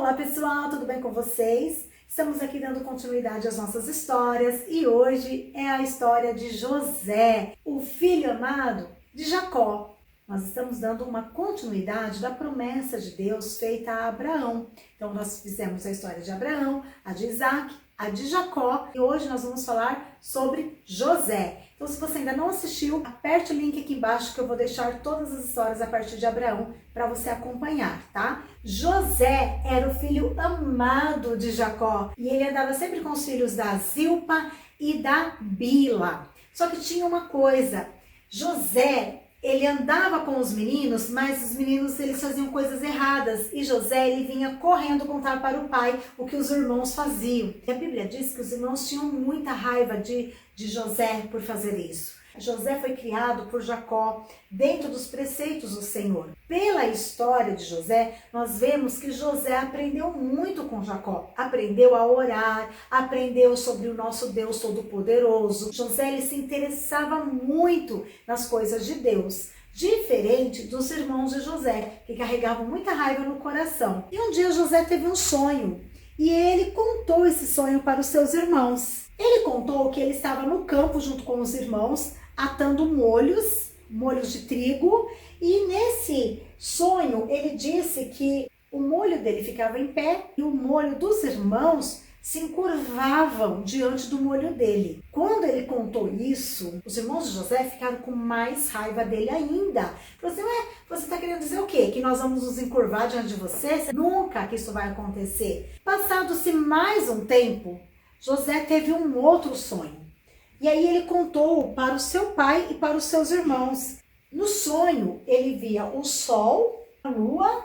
Olá pessoal, tudo bem com vocês? Estamos aqui dando continuidade às nossas histórias e hoje é a história de José, o filho amado de Jacó. Nós estamos dando uma continuidade da promessa de Deus feita a Abraão. Então nós fizemos a história de Abraão, a de Isaac, a de Jacó e hoje nós vamos falar sobre José. Então se você ainda não assistiu, aperte o link aqui embaixo que eu vou deixar todas as histórias a partir de Abraão para você acompanhar, tá? José era o filho amado de Jacó e ele andava sempre com os filhos da Zilpa e da Bila. Só que tinha uma coisa, José, ele andava com os meninos, mas os meninos eles faziam coisas erradas e José ele vinha correndo contar para o pai o que os irmãos faziam. E a Bíblia diz que os irmãos tinham muita raiva de José por fazer isso. José foi criado por Jacó dentro dos preceitos do Senhor. Pela história de José, nós vemos que José aprendeu muito com Jacó. Aprendeu a orar, aprendeu sobre o nosso Deus Todo-Poderoso. José ele se interessava muito nas coisas de Deus. Diferente dos irmãos de José, que carregavam muita raiva no coração. E um dia José teve um sonho e ele contou esse sonho para os seus irmãos. Ele contou que ele estava no campo junto com os irmãos, atando molhos de trigo, e nesse sonho ele disse que o molho dele ficava em pé e o molho dos irmãos se encurvavam diante do molho dele. Quando ele contou isso, os irmãos de José ficaram com mais raiva dele ainda. Você está querendo dizer o quê? Que nós vamos nos encurvar diante de você? Nunca que isso vai acontecer. Passado-se mais um tempo, José teve um outro sonho. E aí ele contou para o seu pai e para os seus irmãos. No sonho, ele via o sol, a lua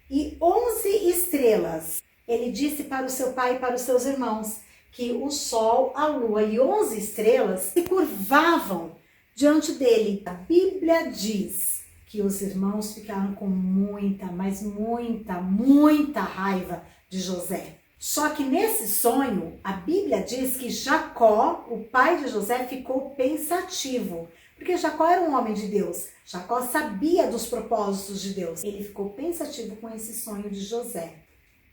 e 11 estrelas. Ele disse para o seu pai e para os seus irmãos que o sol, a lua e 11 estrelas se curvavam diante dele. A Bíblia diz que os irmãos ficaram com muita, mas muita raiva de José. Só que nesse sonho, a Bíblia diz que Jacó, o pai de José, ficou pensativo. Porque Jacó era um homem de Deus. Jacó sabia dos propósitos de Deus. Ele ficou pensativo com esse sonho de José.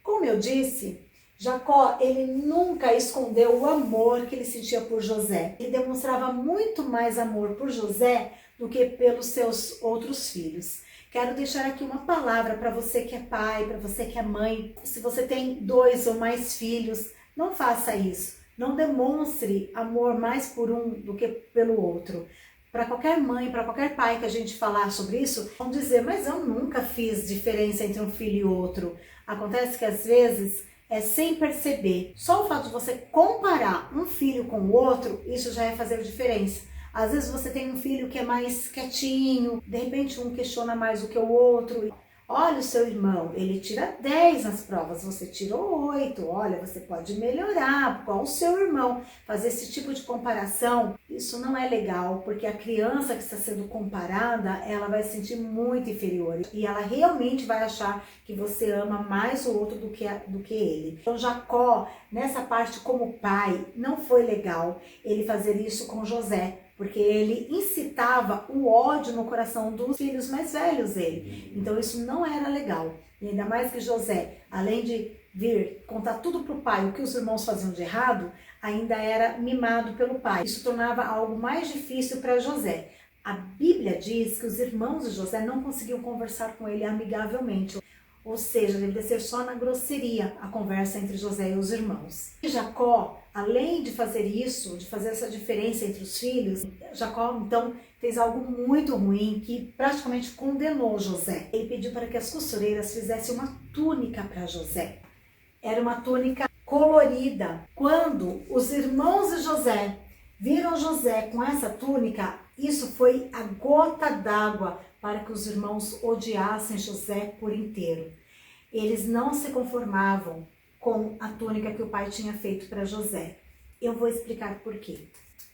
Como eu disse, Jacó, ele nunca escondeu o amor que ele sentia por José. Ele demonstrava muito mais amor por José do que pelos seus outros filhos. Quero deixar aqui uma palavra para você que é pai, para você que é mãe. Se você tem 2 ou mais filhos, não faça isso. Não demonstre amor mais por um do que pelo outro. Para qualquer mãe, para qualquer pai que a gente falar sobre isso, vão dizer, mas eu nunca fiz diferença entre um filho e outro. Acontece que às vezes é sem perceber. Só o fato de você comparar um filho com o outro, isso já é fazer diferença. Às vezes você tem um filho que é mais quietinho, de repente um questiona mais do que o outro. Olha o seu irmão, ele tira 10 nas provas, você tirou 8. Olha, você pode melhorar com o seu irmão. Fazer esse tipo de comparação, isso não é legal, porque a criança que está sendo comparada, ela vai se sentir muito inferior. E ela realmente vai achar que você ama mais o outro do que ele. Então Jacó, nessa parte como pai, não foi legal ele fazer isso com José. Porque ele incitava o ódio no coração dos filhos mais velhos dele. Então isso não era legal. E ainda mais que José, além de vir contar tudo para o pai o que os irmãos faziam de errado, ainda era mimado pelo pai. Isso tornava algo mais difícil para José. A Bíblia diz que os irmãos de José não conseguiam conversar com ele amigavelmente. Ou seja, deveria ser só na grosseria a conversa entre José e os irmãos. E Jacó, além de fazer isso, de fazer essa diferença entre os filhos, Jacó então fez algo muito ruim que praticamente condenou José. Ele pediu para que as costureiras fizessem uma túnica para José. Era uma túnica colorida. Quando os irmãos de José viram José com essa túnica, isso foi a gota d'água para que os irmãos odiassem José por inteiro. Eles não se conformavam com a túnica que o pai tinha feito para José. Eu vou explicar por quê.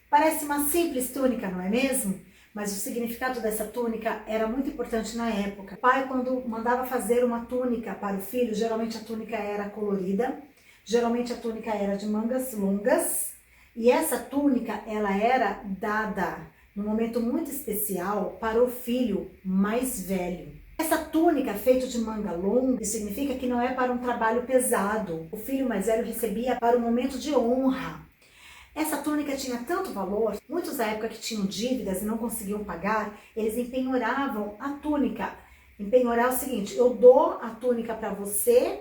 Parece uma simples túnica, não é mesmo? Mas o significado dessa túnica era muito importante na época. O pai, quando mandava fazer uma túnica para o filho, geralmente a túnica era colorida, geralmente a túnica era de mangas longas, e essa túnica ela era dada num momento muito especial para o filho mais velho. Essa túnica feita de manga longa significa que não é para um trabalho pesado. O filho mais velho recebia para um momento de honra. Essa túnica tinha tanto valor, muitos na época que tinham dívidas e não conseguiam pagar, eles empenhoravam a túnica. Empenhorar é o seguinte: eu dou a túnica para você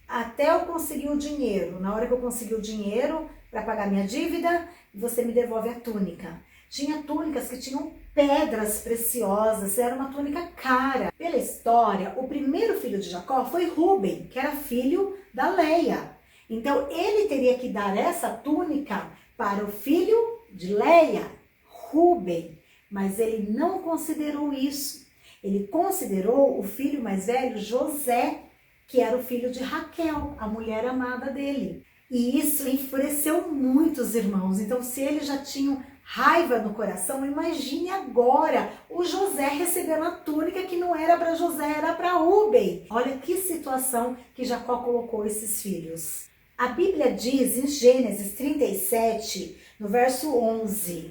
até eu conseguir o dinheiro. Na hora que eu conseguir o dinheiro para pagar minha dívida, você me devolve a túnica. Tinha túnicas que tinham pedras preciosas, era uma túnica cara. Pela história, o primeiro filho de Jacó foi Rúben, que era filho da Leia. Então ele teria que dar essa túnica para o filho de Leia, Rúben, mas ele não considerou isso. Ele considerou o filho mais velho, José, que era o filho de Raquel, a mulher amada dele. E isso enfureceu muito os irmãos. Então, se eles já tinham raiva no coração, imagine agora o José recebendo a túnica que não era para José, era para Rúben. Olha que situação que Jacó colocou esses filhos. A Bíblia diz em Gênesis 37, no verso 11: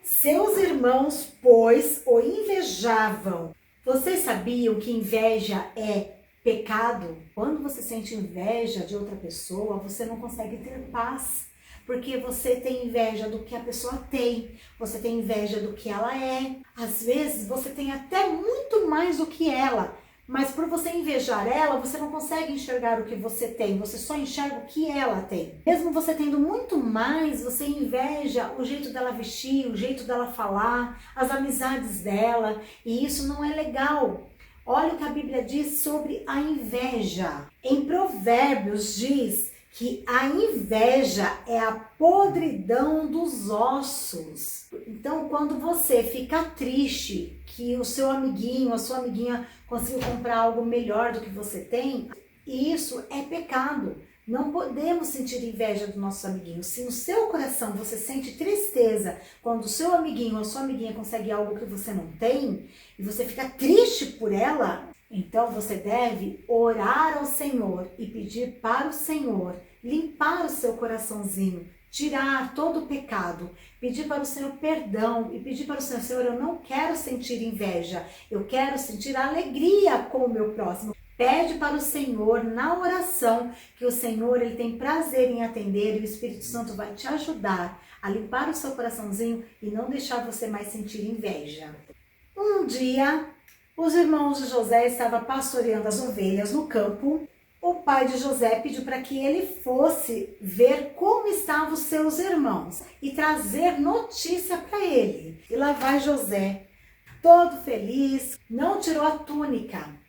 seus irmãos, pois, o invejavam. Vocês sabiam que inveja é pecado? Quando você sente inveja de outra pessoa, você não consegue ter paz, porque você tem inveja do que a pessoa tem, você tem inveja do que ela é. Às vezes você tem até muito mais do que ela, mas por você invejar ela, você não consegue enxergar o que você tem, você só enxerga o que ela tem. Mesmo você tendo muito mais, você inveja o jeito dela vestir, o jeito dela falar, as amizades dela, e isso não é legal. Olha o que a Bíblia diz sobre a inveja. Em Provérbios diz que a inveja é a podridão dos ossos. Então, quando você fica triste que o seu amiguinho, a sua amiguinha conseguiu comprar algo melhor do que você tem, isso é pecado. Não podemos sentir inveja dos nossos amiguinhos. Se no seu coração você sente tristeza quando o seu amiguinho ou a sua amiguinha consegue algo que você não tem, e você fica triste por ela, então você deve orar ao Senhor e pedir para o Senhor limpar o seu coraçãozinho, tirar todo o pecado, pedir para o Senhor perdão e pedir para o Senhor: Senhor, eu não quero sentir inveja, eu quero sentir alegria com o meu próximo. Pede para o Senhor na oração, que o Senhor ele tem prazer em atender, e o Espírito Santo vai te ajudar a limpar o seu coraçãozinho e não deixar você mais sentir inveja. Um dia, os irmãos de José estavam pastoreando as ovelhas no campo. O pai de José pediu para que ele fosse ver como estavam os seus irmãos e trazer notícia para ele. E lá vai José, todo feliz, não tirou a túnica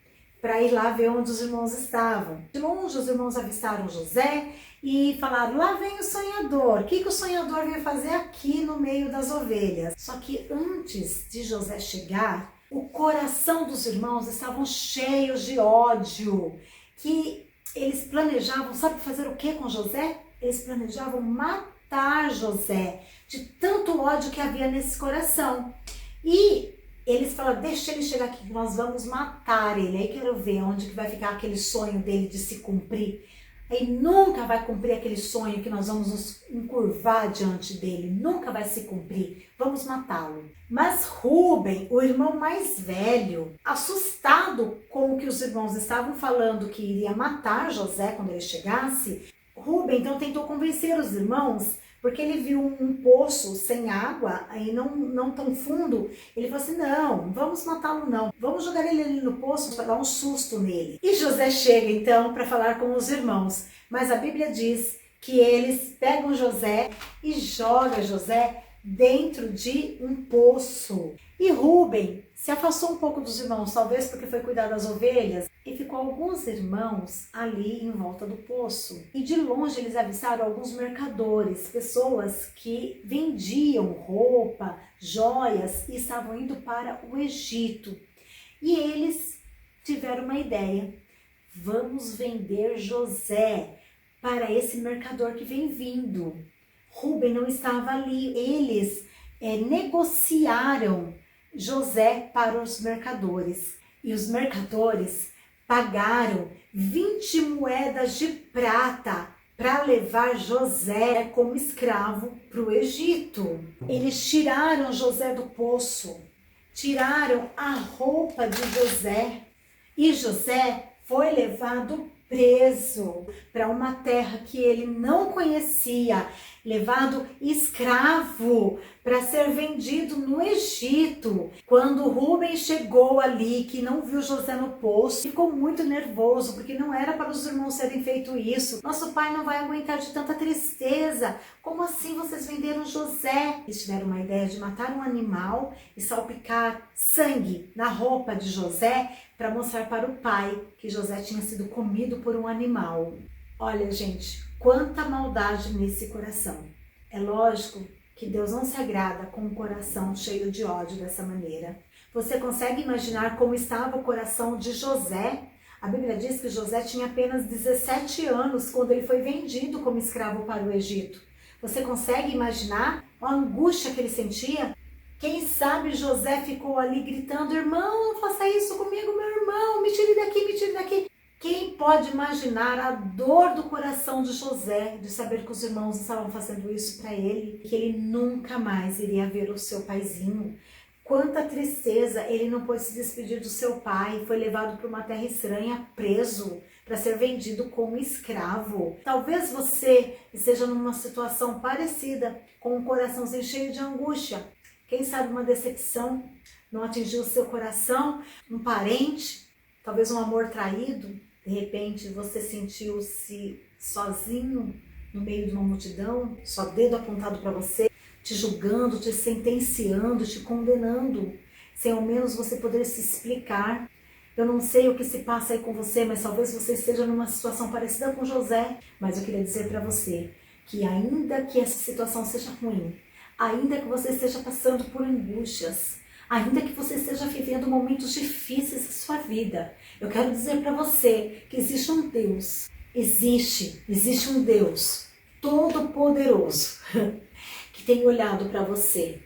para ir lá ver onde os irmãos estavam. De longe, os irmãos avistaram José e falaram: lá vem o sonhador. O que o sonhador veio fazer aqui no meio das ovelhas? Só que antes de José chegar, o coração dos irmãos estavam cheios de ódio, que eles planejavam, sabe fazer o que com José? Eles planejavam matar José, de tanto ódio que havia nesse coração. E eles falaram: deixa ele chegar aqui que nós vamos matar ele. Aí quero ver onde que vai ficar aquele sonho dele de se cumprir. Aí nunca vai cumprir aquele sonho que nós vamos nos encurvar diante dele. Nunca vai se cumprir. Vamos matá-lo. Mas Rúben, o irmão mais velho, assustado com o que os irmãos estavam falando que iria matar José quando ele chegasse, Rúben então tentou convencer os irmãos, porque ele viu um poço sem água, aí não tão fundo. Ele falou assim: não, vamos matá-lo não, vamos jogar ele ali no poço para dar um susto nele. E José chega então para falar com os irmãos, mas a Bíblia diz que eles pegam José e jogam José dentro de um poço. E Rúben se afastou um pouco dos irmãos, talvez porque foi cuidar das ovelhas, e ficou alguns irmãos ali em volta do poço. E de longe eles avistaram alguns mercadores, pessoas que vendiam roupa, joias e estavam indo para o Egito. E eles tiveram uma ideia: vamos vender José para esse mercador que vem vindo. Rúben não estava ali. Eles negociaram José para os mercadores. E os mercadores pagaram 20 moedas de prata para levar José como escravo para o Egito. Eles tiraram José do poço, tiraram a roupa de José e José foi levado preso para uma terra que ele não conhecia, levado escravo para ser vendido no Egito. Quando Rubens chegou ali, que não viu José no poço, ficou muito nervoso, porque não era para os irmãos terem feito isso. Nosso pai não vai aguentar de tanta tristeza. Como assim vocês venderam José? Eles tiveram uma ideia de matar um animal e salpicar sangue na roupa de José para mostrar para o pai que José tinha sido comido por um animal. Olha, gente, quanta maldade nesse coração. É lógico que Deus não se agrada com um coração cheio de ódio dessa maneira. Você consegue imaginar como estava o coração de José? A Bíblia diz que José tinha apenas 17 anos quando ele foi vendido como escravo para o Egito. Você consegue imaginar a angústia que ele sentia? Quem sabe José ficou ali gritando: irmão, não faça isso comigo, meu irmão, me tire daqui, me tire daqui. Quem pode imaginar a dor do coração de José de saber que os irmãos estavam fazendo isso para ele, que ele nunca mais iria ver o seu paizinho? Quanta tristeza, ele não pôde se despedir do seu pai, foi levado para uma terra estranha, preso, para ser vendido como escravo. Talvez você esteja numa situação parecida, com um coraçãozinho cheio de angústia. Quem sabe uma decepção não atingiu o seu coração, um parente, talvez um amor traído. De repente você sentiu-se sozinho no meio de uma multidão, só dedo apontado para você, te julgando, te sentenciando, te condenando, sem ao menos você poder se explicar. Eu não sei o que se passa aí com você, mas talvez você esteja numa situação parecida com José. Mas eu queria dizer para você que ainda que essa situação seja ruim, ainda que você esteja passando por angústias, ainda que você esteja vivendo momentos difíceis em sua vida, eu quero dizer para você que existe um Deus, existe um Deus todo-poderoso que tem olhado para você.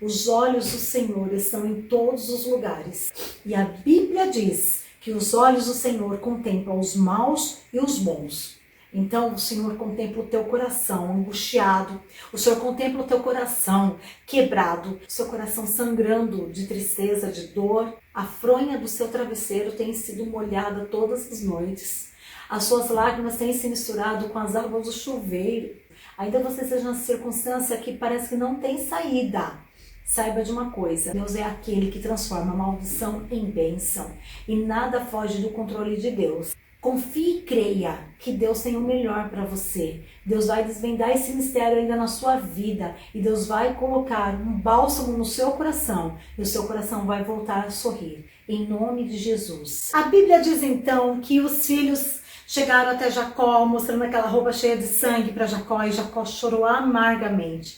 Os olhos do Senhor estão em todos os lugares e a Bíblia diz que os olhos do Senhor contemplam os maus e os bons. Então o Senhor contempla o teu coração angustiado, o Senhor contempla o teu coração quebrado, o seu coração sangrando de tristeza, de dor. A fronha do seu travesseiro tem sido molhada todas as noites. As suas lágrimas têm se misturado com as águas do chuveiro. Ainda você esteja numa circunstância que parece que não tem saída. Saiba de uma coisa, Deus é aquele que transforma a maldição em bênção e nada foge do controle de Deus. Confie e creia que Deus tem o melhor para você. Deus vai desvendar esse mistério ainda na sua vida e Deus vai colocar um bálsamo no seu coração e o seu coração vai voltar a sorrir, em nome de Jesus. A Bíblia diz então que os filhos chegaram até Jacó, mostrando aquela roupa cheia de sangue para Jacó, e Jacó chorou amargamente.